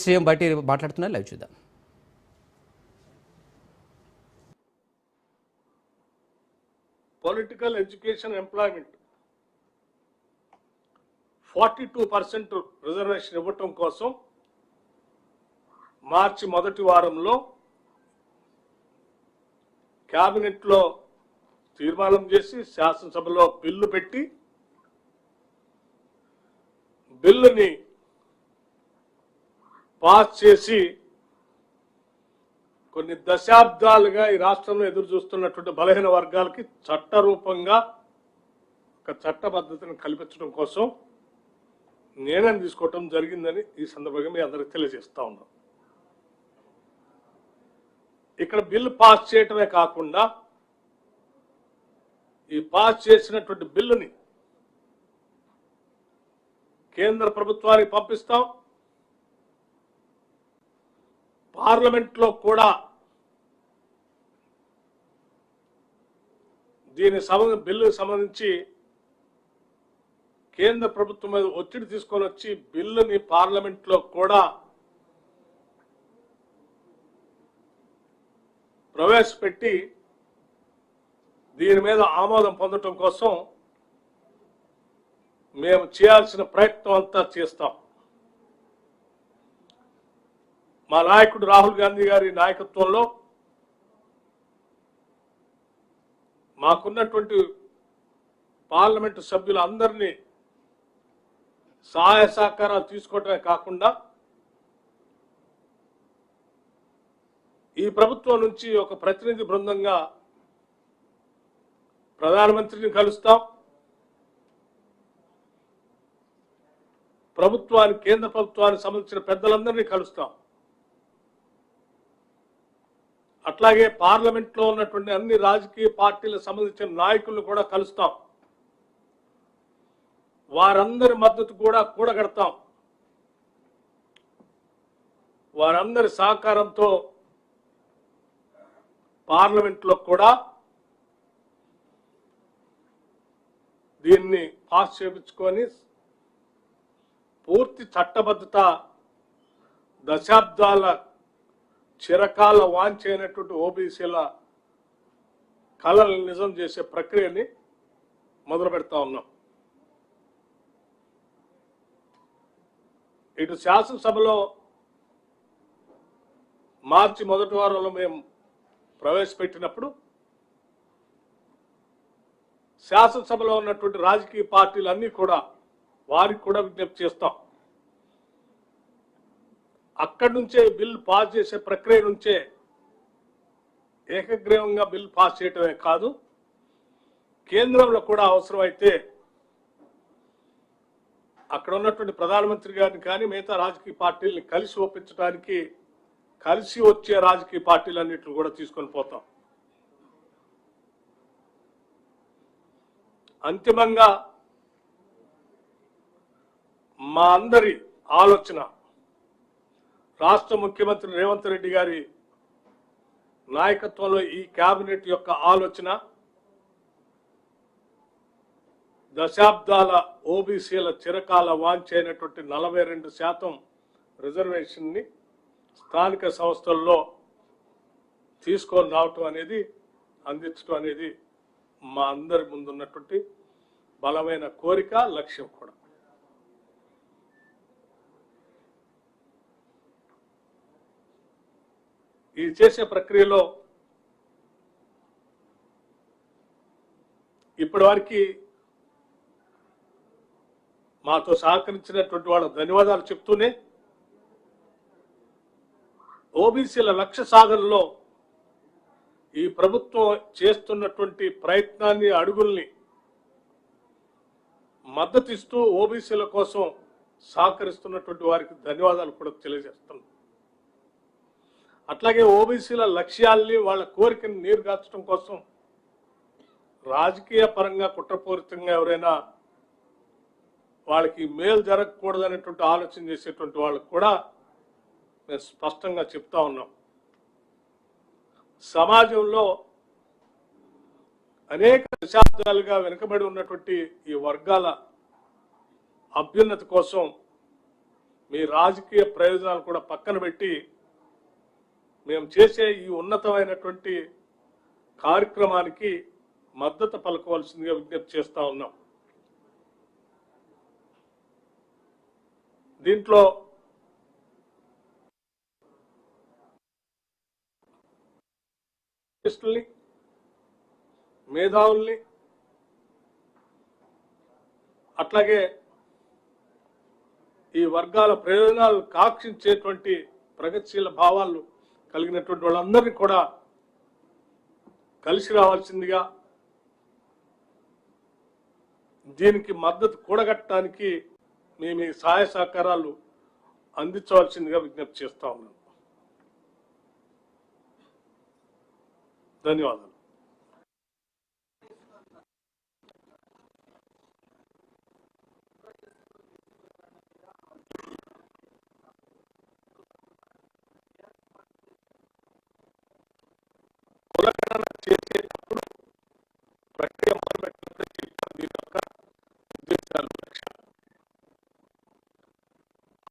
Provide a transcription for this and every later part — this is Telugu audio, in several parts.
సీఎం బయట మాట్లాడుతున్నారు, లైవ్ చూద్దాం. పొలిటికల్ ఎడ్యుకేషన్ ఎంప్లాయ్మెంట్ 42% రిజర్వేషన్ ఇవ్వటం కోసం మార్చి మొదటి వారంలో క్యాబినెట్లో తీర్మానం చేసి శాసనసభలో బిల్లు పెట్టి బిల్లుని పాస్ చేసి కొన్ని దశాబ్దాలుగా ఈ రాష్ట్రంలో ఎదురు చూస్తున్నటువంటి బలహీన వర్గాలకి చట్టరూపంగా ఒక చట్టబద్ధతను కల్పించడం కోసం నిర్ణయం తీసుకోవటం జరిగిందని ఈ సందర్భంగా మీ అందరికి తెలియజేస్తా ఉన్నాం. ఇక్కడ బిల్లు పాస్ చేయటమే కాకుండా ఈ పాస్ చేసినటువంటి బిల్లుని కేంద్ర ప్రభుత్వానికి పంపిస్తాం. పార్లమెంట్లో కూడా బిల్లుకు సంబంధించి కేంద్ర ప్రభుత్వం మీద ఒత్తిడి తీసుకొని వచ్చి బిల్లుని పార్లమెంట్లో కూడా ప్రవేశపెట్టి దీని మీద ఆమోదం పొందడం కోసం మేము చేయాల్సిన ప్రయత్నం అంతా చేస్తాం. మా నాయకుడు రాహుల్ గాంధీ గారి నాయకత్వంలో మాకున్నటువంటి పార్లమెంటు సభ్యులందరినీ సహాయ సహకారాలు తీసుకోవటమే కాకుండా ఈ ప్రభుత్వం నుంచి ఒక ప్రతినిధి బృందంగా ప్రధానమంత్రిని కలుస్తాం. కేంద్ర ప్రభుత్వానికి సంబంధించిన పెద్దలందరినీ కలుస్తాం. అట్లాగే పార్లమెంట్లో ఉన్నటువంటి అన్ని రాజకీయ పార్టీలకు సంబంధించిన నాయకులను కూడా కలుస్తాం. వారందరి మద్దతు కూడా కూడగడతాం. వారందరి సహకారంతో పార్లమెంట్లో కూడా దీన్ని పాస్ చేయించుకొని పూర్తి చట్టబద్ధత దశాబ్దాల చిరకాల వాంఛైనటువంటి ఓబీసీల కళలను నిజం చేసే ప్రక్రియని మొదలు పెడతా ఉన్నాం. ఇటు శాసనసభలో మార్చి మొదటి వారంలో మేము ప్రవేశపెట్టినప్పుడు శాసనసభలో ఉన్నటువంటి రాజకీయ పార్టీలన్నీ కూడా వారికి కూడా విజ్ఞప్తి చేస్తాం. అక్కడి నుంచే బిల్ పాస్ చేసే ప్రక్రియ నుంచే ఏకగ్రీవంగా బిల్ పాస్ చేయటమే కాదు, కేంద్రంలో కూడా అవసరమైతే అక్కడ ఉన్నటువంటి ప్రధానమంత్రి గారిని కానీ మిగతా రాజకీయ పార్టీలని కలిసి ఒప్పించడానికి కలిసి వచ్చే రాజకీయ పార్టీలన్నింటిని కూడా తీసుకొని పోతాం. అంతిమంగా మా అందరి ఆలోచన రాష్ట్ర ముఖ్యమంత్రి రేవంత్ రెడ్డి గారి నాయకత్వంలో ఈ కేబినెట్ యొక్క ఆలోచన దశాబ్దాల ఓబీసీల చిరకాల వాంఛైనటువంటి 42% రిజర్వేషన్ని స్థానిక సంస్థల్లో తీసుకొని రావటం అనేది, అందించడం అనేది మా అందరి ముందున్నటువంటి బలమైన కోరిక, లక్ష్యం కూడా. ఈ చేసే ప్రక్రియలో ఇప్పటి వరకు మాతో సహకరించినటువంటి వాళ్ళ ధన్యవాదాలు చెప్తూనే ఓబీసీల లక్ష్య సాధనలో ఈ ప్రభుత్వం చేస్తున్నటువంటి ప్రయత్నాన్ని, అడుగుల్ని మద్దతిస్తూ ఓబీసీల కోసం సహకరిస్తున్నటువంటి వారికి ధన్యవాదాలు కూడా తెలియజేస్తున్నాం. అట్లాగే ఓబీసీల లక్ష్యాల్ని, వాళ్ళ కోరికను నీరుగార్చడం కోసం రాజకీయ పరంగా కుట్రపూరితంగా ఎవరైనా వాళ్ళకి మేలు జరగకూడదనేటువంటి ఆలోచన చేసేటువంటి వాళ్ళకు కూడా మేము స్పష్టంగా చెప్తా ఉన్నాం. సమాజంలో అనేక దశాబ్దాలుగా వెనుకబడి ఉన్నటువంటి ఈ వర్గాల అభ్యున్నతి కోసం మీ రాజకీయ ప్రయోజనాలు కూడా పక్కన పెట్టి మేము చేసే ఈ ఉన్నతమైనటువంటి కార్యక్రమానికి మద్దతు పలకవలసిందిగా విజ్ఞప్తి చేస్తా ఉన్నాం. దీంట్లో మేధావుల్ని అట్లాగే ఈ వర్గాల ప్రయోజనాలు కాక్షించేటువంటి ప్రగతిశీల భావాలు కలిగినటువంటి వాళ్ళందరినీ కూడా కలిసి రావాల్సిందిగా, దీనికి మద్దతు కూడగట్టడానికి మేము ఈ సహాయ సహకారాలు అందించవలసిందిగా విజ్ఞప్తి చేస్తా ఉన్నాం. ధన్యవాదాలు. కులగణన చేసేటప్పుడు ప్రక్రియ మొదలుపెట్టినప్పుడు చెప్పారు దీని యొక్క ఉద్దేశాలు, లక్ష్యాలు.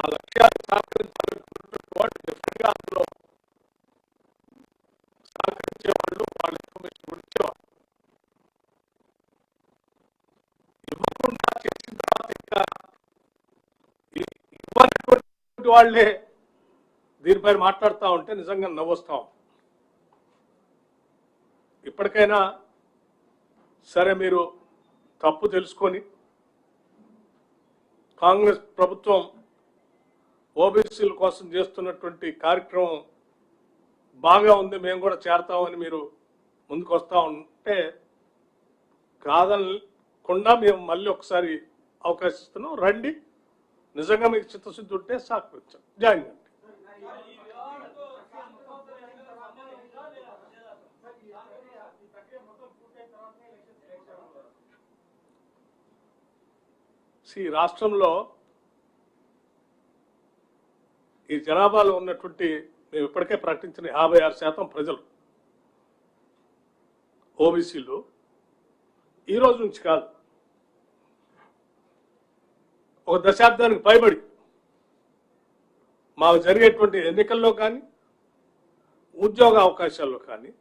ఆ లక్ష్యాలు సహకరించాలనుకున్నటువంటి వాళ్ళు డెఫినెట్గా అందులో సహకరించేవాళ్ళు, వాళ్ళ ఇన్ఫర్మేషన్ కూడా ఇచ్చేవాళ్ళు. ఇవ్వకుండా చేసిన తర్వాత ఇంకా ఇవ్వనటువంటి వాళ్ళే దీనిపైన మాట్లాడుతూ ఉంటే నిజంగా నవ్వొస్తాం. ఇప్పటికైనా సరే మీరు తప్పు తెలుసుకొని కాంగ్రెస్ ప్రభుత్వం ఓబీసీల కోసం చేస్తున్నటువంటి కార్యక్రమం బాగా ఉంది, మేము కూడా చేరతామని మీరు ముందుకు వస్తూ ఉంటే కాదనకుండా మేము మళ్ళీ ఒకసారి అవకాశం ఇస్తున్నాం. రండి, నిజంగా మీకు చిత్తశుద్ధి ఉంటే సహకరించాం, జాయిన్ కండి. రాష్ట్రంలో ఈ జనాభాలో ఉన్నటువంటి మేము ఇప్పటికే ప్రకటించిన 56% ప్రజలు ఓబీసీలు ఈ రోజు నుంచి కాదు, ఒక దశాబ్దానికి పైబడి మాకు జరిగేటువంటి ఎన్నికల్లో కానీ ఉద్యోగ అవకాశాల్లో కానీ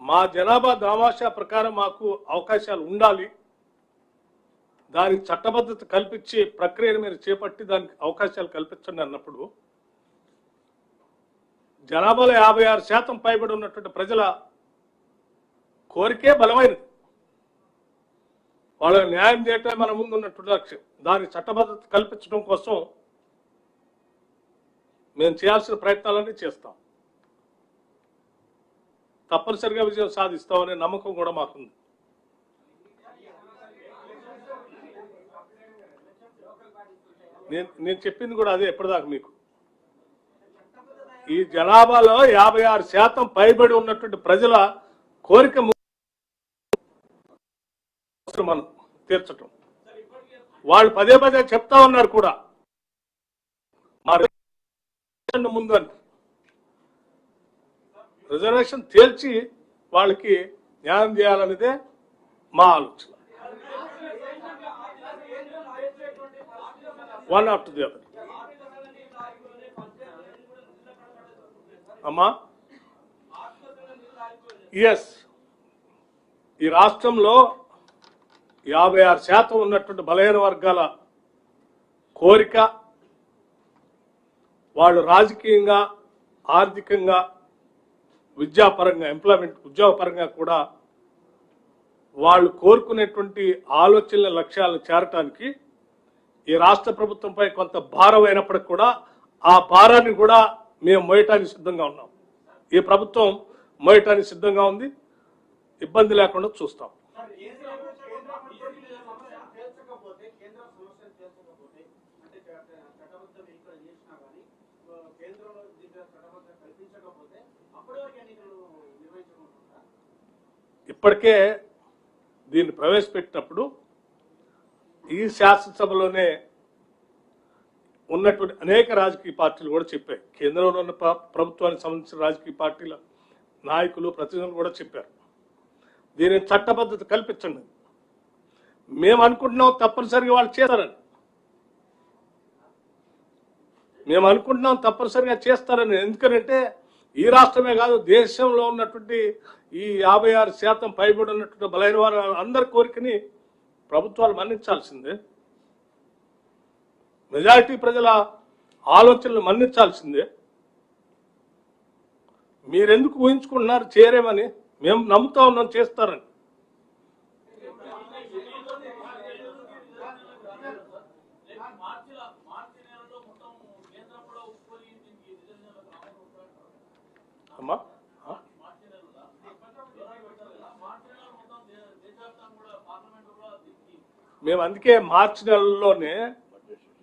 మా జనాభా దామాషా ప్రకారం మాకు అవకాశాలు ఉండాలి, దానికి చట్టబద్ధత కల్పించి ప్రక్రియను మీరు చేపట్టి దానికి అవకాశాలు కల్పించండి అన్నప్పుడు జనాభాలో 56% పైబడి ఉన్నటువంటి ప్రజల కోరికే బలమైనది. వాళ్ళకి న్యాయం చేయటమే మన ముందు ఉన్నటువంటి లక్ష్యం. దానికి చట్టబద్ధత కల్పించడం కోసం మేము చేయాల్సిన ప్రయత్నాలన్నీ చేస్తాం. తప్పనిసరిగా విజయం సాధిస్తామనే నమ్మకం కూడా మాకుంది. నేను చెప్పింది కూడా అదే ఎప్పటిదాకా మీకు. ఈ జనాభాలో 56% పైబడి ఉన్నటువంటి ప్రజల కోరిక మనం తీర్చటం. వాళ్ళు పదే పదే చెప్తా ఉన్నారు కూడా మా రిజర్వేషన్ ముందు అని. రిజర్వేషన్ తేల్చి వాళ్ళకి న్యాయం చేయాలనేదే మా ఆలోచన. One after the other. అమ్మా ఎస్, ఈ రాష్ట్రంలో 56% ఉన్నటువంటి బలహీన వర్గాల కోరిక, వాళ్ళు రాజకీయంగా, ఆర్థికంగా, విద్యాపరంగా, ఎంప్లాయ్మెంట్ ఉద్యోగపరంగా కూడా వాళ్ళు కోరుకునేటువంటి ఆలోచనల లక్ష్యాలను చేరటానికి ఈ రాష్ట్ర ప్రభుత్వంపై కొంత భారం అయినప్పటికీ కూడా ఆ భారాన్ని కూడా మేము మోయటానికి సిద్ధంగా ఉన్నాం. ఈ ప్రభుత్వం మోయటానికి సిద్ధంగా ఉంది, ఇబ్బంది లేకుండా చూస్తాం. ఇప్పటికే దీన్ని ప్రవేశపెట్టినప్పుడు ఈ శాసనసభలోనే ఉన్నటువంటి అనేక రాజకీయ పార్టీలు కూడా చెప్పాయి, కేంద్రంలో ఉన్న ప్రభుత్వానికి సంబంధించిన రాజకీయ పార్టీల నాయకులు, ప్రతినిధులు కూడా చెప్పారు దీని చట్టబద్ధత కల్పించండి. మేము అనుకుంటున్నాం తప్పనిసరిగా వాళ్ళు చేస్తారని. మేము అనుకుంటున్నాం తప్పనిసరిగా చేస్తారని. ఎందుకంటే ఈ రాష్ట్రమే కాదు, దేశంలో ఉన్నటువంటి ఈ 56% పైబడి ఉన్నటువంటి బలైన వారు అందరి కోరికని ప్రభుత్వాలు మన్నించాల్సిందే. మెజారిటీ ప్రజల ఆలోచనలు మన్నించాల్సిందే. మీరెందుకు ఊహించుకుంటున్నారు చేరేమని? మేము నమ్ముతా ఉన్నాం చేస్తారని. అమ్మా మేము అందుకే మార్చి నెలలోనే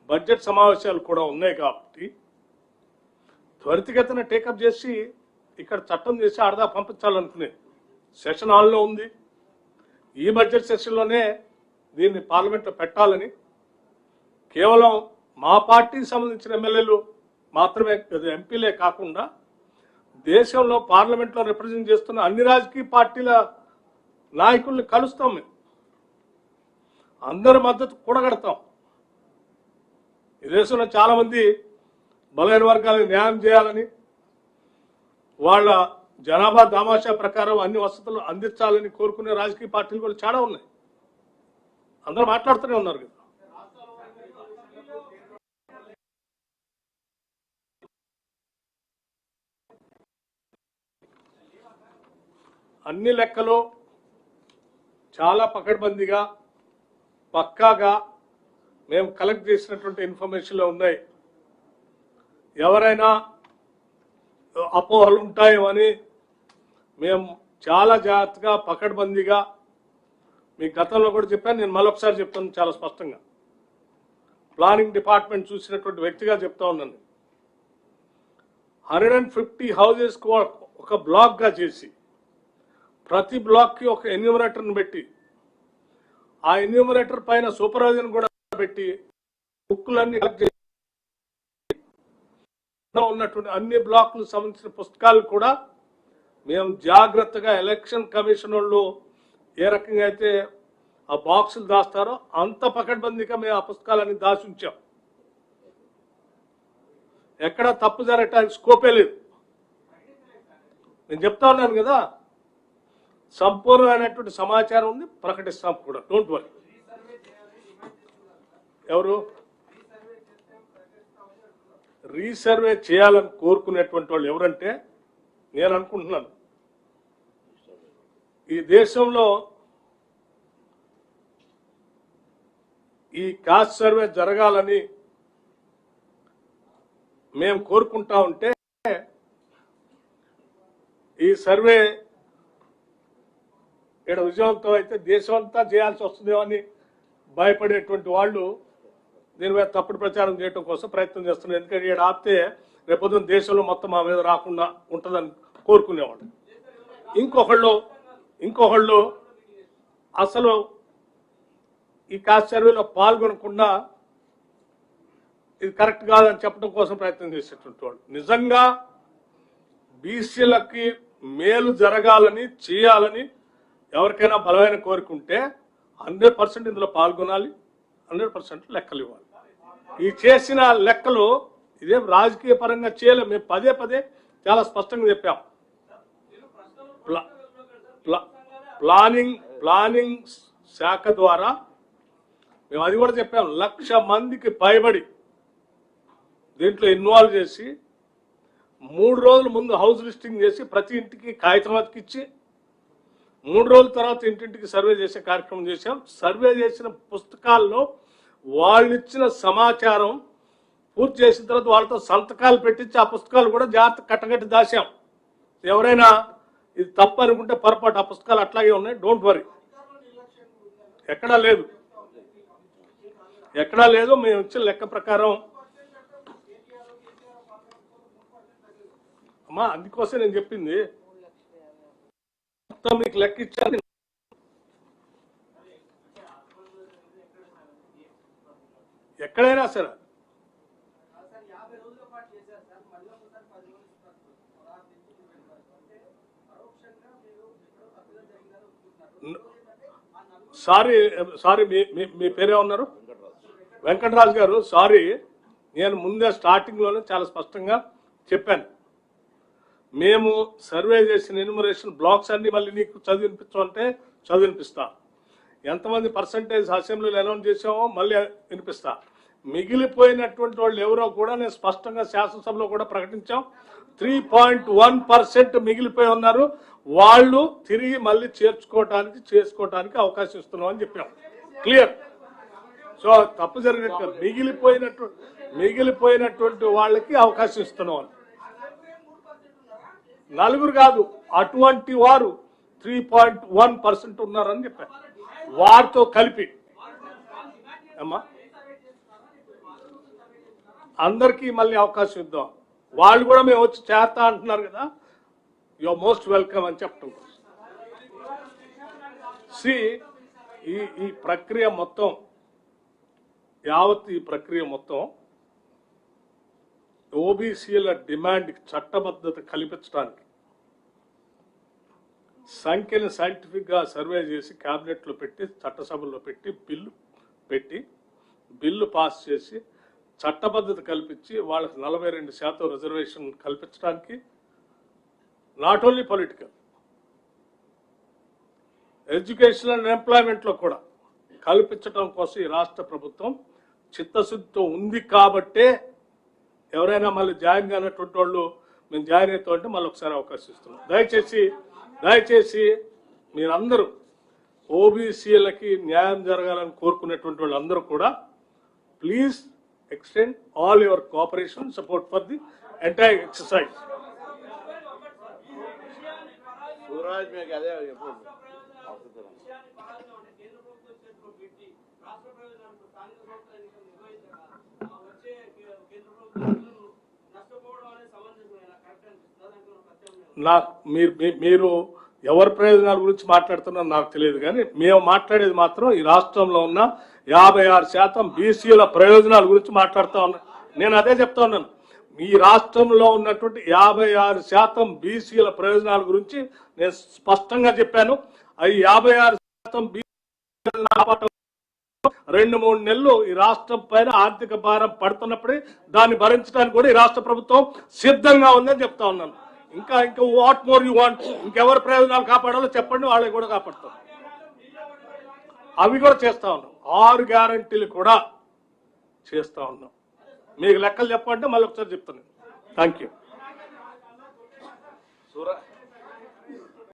బడ్జెట్ సమావేశాలు కూడా ఉన్నాయి కాబట్టి త్వరితగతిన టేకప్ చేసి ఇక్కడ చట్టం చేసి ఆడదా పంపించాలనుకునేది. సెషన్ హాల్లో ఉంది. ఈ బడ్జెట్ సెషన్లోనే దీన్ని పార్లమెంట్లో పెట్టాలని కేవలం మా పార్టీకి సంబంధించిన ఎమ్మెల్యేలు మాత్రమే, ఎంపీలే కాకుండా దేశంలో పార్లమెంట్లో రిప్రజెంట్ చేస్తున్న అన్ని రాజకీయ పార్టీల నాయకుల్ని కలుస్తాం. మేము అందరి మద్దతు కూడగడతాం. ఈ దేశంలో చాలామంది బలైన వర్గాలకు న్యాయం చేయాలని, వాళ్ళ జనాభా దామాషా ప్రకారం అన్ని వసతులు అందించాలని కోరుకునే రాజకీయ పార్టీలు కూడా చాలా ఉన్నాయి. అందరూ మాట్లాడుతూనే ఉన్నారు కదా. అన్ని లెక్కలు చాలా పకడ్బందీగా పక్కాగా మేము కలెక్ట్ చేసినటువంటి ఇన్ఫర్మేషన్లో ఉన్నాయి. ఎవరైనా అపోహలు ఉంటాయేమని మేము చాలా జాగ్రత్తగా పకడ్బందీగా, మీ గతంలో కూడా చెప్పాను, నేను మరొకసారి చెప్తాను చాలా స్పష్టంగా. ప్లానింగ్ డిపార్ట్మెంట్ చూసినటువంటి వ్యక్తిగా చెప్తా ఉన్నాను. 150 హౌజెస్కు ఒక బ్లాక్గా చేసి ప్రతి బ్లాక్కి ఒక ఎన్యూమరేటర్ని పెట్టి ఆ ఎన్యూమరేటర్ పైన సూపర్వైజర్ని కూడా పెట్టి బుక్కులన్నీ కలెక్ట్ చేసి ఉన్నటువంటి అన్ని బ్లాక్లకు సంబంధించిన పుస్తకాలు కూడా మేము జాగ్రత్తగా ఎలక్షన్ కమిషన్ వాళ్ళు ఏ రకంగా అయితే ఆ బాక్సులు దాస్తారో అంత పకడ్బందీగా మేము ఆ పుస్తకాలన్నీ దాచి ఉంచాం. ఎక్కడ తప్పు జరగటానికి స్కోపే లేదు. నేను చెప్తా ఉన్నాను కదా, సంపూర్ణమైనటువంటి సమాచారం ఉంది, ప్రకటిస్తాం కూడా. Don't worry. ఎవరు రీసర్వే చేయాలని కోరుకునేటువంటి వాళ్ళు ఎవరంటే, నేను అనుకుంటున్నాను ఈ దేశంలో ఈ కాస్ట్ సర్వే జరగాలని మేము కోరుకుంటా ఉంటే ఈ సర్వే ఇక్కడ విజయవంతం అయితే దేశం అంతా చేయాల్సి వస్తుందేమో అని భయపడేటువంటి వాళ్ళు దీని మీద తప్పుడు ప్రచారం చేయడం కోసం ప్రయత్నం చేస్తున్నారు. ఎందుకంటే ఇక్కడ ఆపితే రేపొద్దున దేశంలో మొత్తం మా మీద రాకుండా ఉంటుందని కోరుకునేవాళ్ళు. ఇంకొకళ్ళు అసలు ఈ కాస్ట్ సర్వేలో పాల్గొనకుండా ఇది కరెక్ట్ కాదని చెప్పడం కోసం ప్రయత్నం చేసేటువంటి వాళ్ళు. నిజంగా బీసీలకి మేలు జరగాలని చేయాలని ఎవరికైనా బలమైన కోరుకుంటే 100% ఇందులో పాల్గొనాలి, 100% లెక్కలు ఇవ్వాలి. ఈ చేసిన లెక్కలు ఇదేం రాజకీయ పరంగా చేయలేము. మేము పదే పదే చాలా స్పష్టంగా చెప్పాం. ప్లానింగ్ శాఖ ద్వారా మేము అది కూడా చెప్పాం. 1,00,000 మందికి పైబడి దీంట్లో ఇన్వాల్వ్ చేసి 3 రోజుల ముందు హౌస్ లిస్టింగ్ చేసి ప్రతి ఇంటికి కాగితం అతికిచ్చి 3 రోజుల తర్వాత ఇంటింటికి సర్వే చేసే కార్యక్రమం చేశాం. సర్వే చేసిన పుస్తకాల్లో వాళ్ళు ఇచ్చిన సమాచారం పూర్తి చేసిన తర్వాత వాళ్ళతో సంతకాలు పెట్టించి ఆ పుస్తకాలు కూడా జాగ్రత్త కట్టగట్టి దాచాం. ఎవరైనా ఇది తప్పు అనుకుంటే పొరపాటు, ఆ పుస్తకాలు అట్లాగే ఉన్నాయి. Don't worry. ఎక్కడా లేదు. మేము ఇచ్చిన లెక్క ప్రకారం అమ్మా, అందుకోసం నేను చెప్పింది మొత్తం మీకు లెక్క ఇచ్చాను. ఎక్కడైనా సరే సారీ మీ పేరే ఉన్నారు వెంకటరాజు గారు. సారీ, నేను ముందే స్టార్టింగ్లోనే చాలా స్పష్టంగా చెప్పాను. మేము సర్వే చేసిన ఎన్యూమరేషన్ బ్లాక్స్ అన్ని మళ్ళీ నీకు చదివినిపించమంటే చదివినిపిస్తా. ఎంతమంది పర్సంటేజ్ అసెంబ్లీలో అనౌన్స్ చేసామో మళ్ళీ వినిపిస్తా. మిగిలిపోయినటువంటి వాళ్ళు ఎవరో కూడా నేను స్పష్టంగా శాసనసభలో కూడా ప్రకటించాం. 3.1% మిగిలిపోయి ఉన్నారు. వాళ్ళు తిరిగి మళ్ళీ చేసుకోవటానికి అవకాశం ఇస్తున్నాం అని చెప్పాం. క్లియర్. సో తప్పు జరిగినట్టు మిగిలిపోయినటువంటి వాళ్ళకి అవకాశం ఇస్తున్నాం. నలుగురు కాదు, అటువంటి వారు 3.1% ఉన్నారని చెప్పారు. వారితో కలిపి అమ్మా అందరికీ మళ్ళీ అవకాశం ఇద్దాం. వాళ్ళు కూడా మేము వచ్చి చేస్తా అంటున్నారు కదా, యు ఆర్ మోస్ట్ వెల్కమ్ అని చెప్పడం. ఈ ప్రక్రియ మొత్తం ఈ ప్రక్రియ మొత్తం ఓబీసీల డిమాండ్కి చట్టబద్ధత కల్పించడానికి సంఖ్యను సైంటిఫిక్గా సర్వే చేసి క్యాబినెట్లో పెట్టి చట్టసభల్లో పెట్టి బిల్లు పాస్ చేసి చట్టబద్ధత కల్పించి వాళ్ళకి 42% రిజర్వేషన్ కల్పించడానికి not only political, education and ఎంప్లాయ్మెంట్లో కూడా కల్పించడం కోసం ఈ రాష్ట్ర ప్రభుత్వం చిత్తశుద్ధితో ఉంది. కాబట్టే ఎవరైనా మళ్ళీ జాయిన్ కానటువంటి వాళ్ళు మేము జాయిన్ అవుతాం అంటే మళ్ళీ ఒకసారి అవకాశం ఇస్తున్నాం. దయచేసి మీరందరూ ఓబీసీలకి న్యాయం జరగాలని కోరుకునేటువంటి వాళ్ళందరూ కూడా please extend all your cooperation and support for the entire exercise. सूरज में क्या है ये बोल మీరు ఎవరి ప్రయోజనాల గురించి మాట్లాడుతున్నారో నాకు తెలియదు, కానీ మేము మాట్లాడేది మాత్రం ఈ రాష్ట్రంలో ఉన్న 56% బీసీల ప్రయోజనాల గురించి మాట్లాడుతూ ఉన్నాను. నేను అదే చెప్తా ఉన్నాను. ఈ రాష్ట్రంలో ఉన్నటువంటి 56% బీసీల ప్రయోజనాల గురించి నేను స్పష్టంగా చెప్పాను. అవి 56% బీసీల 2-3 నెలలు ఈ రాష్ట్రం పైన ఆర్థిక భారం పడుతున్నప్పుడే దాన్ని భరించడానికి కూడా ఈ రాష్ట్ర ప్రభుత్వం సిద్ధంగా ఉందని చెప్తా ఉన్నాను. ఇంకా వాట్ మోర్ యూ వాంట్? ఇంకెవరి ప్రయోజనాలు కాపాడాలో చెప్పండి, వాళ్ళకి కూడా కాపాడుతాం. అవి కూడా చేస్తా ఉన్నాం. 6 గ్యారంటీలు కూడా చేస్తా ఉన్నాం. మీకు లెక్కలు చెప్పంటే మళ్ళీ ఒకసారి చెప్తాను. Thank you.